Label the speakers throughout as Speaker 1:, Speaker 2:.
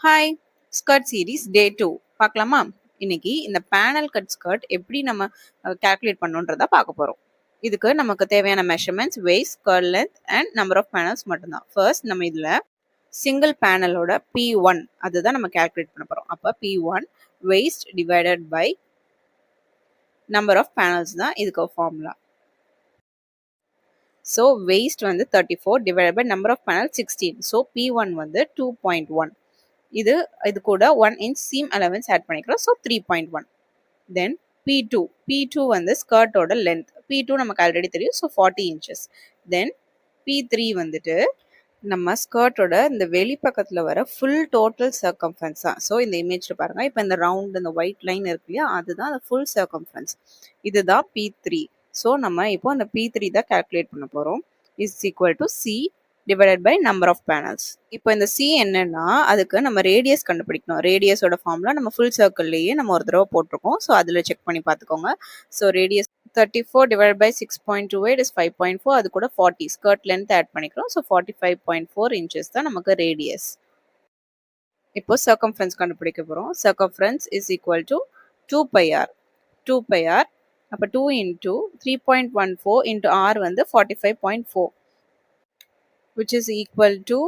Speaker 1: Hi, skirt series டே 2 பார்க்கலாமா? இன்னைக்கு இந்த பேனல் கட் ஸ்கர்ட் எப்படி நம்ம கால்குலேட் பண்ணணுன்றத பார்க்க போறோம். இதுக்கு நமக்கு தேவையான measurements waist, skirt length and number of panels மட்டும்தான். ஃபர்ஸ்ட் நம்ம இதுல சிங்கிள் பேனலோட P1 அதுதான் நம்ம கால்குலேட் பண்ண போறோம். அப்ப P1 waist divided by number of panels தான் இதுக்கு ஃபார்முலா. ஸோ வெய்ஸ்ட் வந்து 34 divided by number of panel 16. So P1 வந்து 2.1. இது கூட 1 inch seam allowance ஆட் பண்ணிக்கிறோம். ஸோ 3.1. தென் P2 வந்து ஸ்கர்ட்டோட லென்த். P2 நமக்கு ஆல்ரெடி தெரியும். So 40 inches. தென் P3 வந்துட்டு நம்ம ஸ்கர்ட்டோட இந்த வெளி பக்கத்தில் வர ஃபுல் டோட்டல் சர்க்கம்ஃபரன்ஸ் தான். ஸோ இந்த இமேஜில் பாருங்கள், இப்போ இந்த ரவுண்ட் இந்த ஒயிட் லைன் இருக்கு இல்லையா, அதுதான் அந்த ஃபுல் சர்க்கம்ஃபரன்ஸ். இதுதான் P3. ஸோ நம்ம இப்போ அந்த P3 தான் கால்குலேட் பண்ண போகிறோம். Is equal to C divided by number of panels. இப்போ இந்த C என்னன்னா அதுக்கு நம்ம ரேடியஸ் கண்டுபிடிக்கணும். ரேடியஸோட ஃபார்முலா நம்ம ஃபுல் சர்க்கிள்லேயே நம்ம ஒரு தடவை போட்டிருக்கோம். ஸோ அதில் செக் பண்ணி பார்த்துக்கோங்க. So radius 34 divided by 6.28 is 5.4. அது கூட 40 ஸ்கர்ட் லென்த் ஆட் பண்ணிக்கிறோம். ஸோ 45.4 inches தான் நமக்கு ரேடியஸ். இப்போ சர்க்கம்ஃபரன்ஸ் கண்டுபிடிக்க போகிறோம். Circumference is equal to 2 pi r. 2 pi r அப்போ 2 into 3.14 into r வந்து 45.4, which is equal to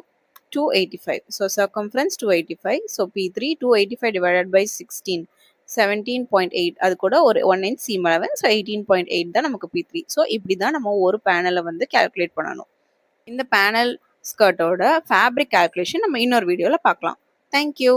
Speaker 1: 285. So circumference 285. So P3 285 divided by 16, 17.8. அது கூட ஒரு 1 inch seam allowance. So 18.8 தான் நமக்கு P3. ஸோ இப்படி தான் நம்ம ஒரு பேனலை வந்து கால்குலேட் பண்ணணும். இந்த பேனல் ஸ்கர்ட்டோட ஃபேப்ரிக் கால்குலேஷன் நம்ம இன்னொரு வீடியோவில் பார்க்கலாம். தேங்க்யூ.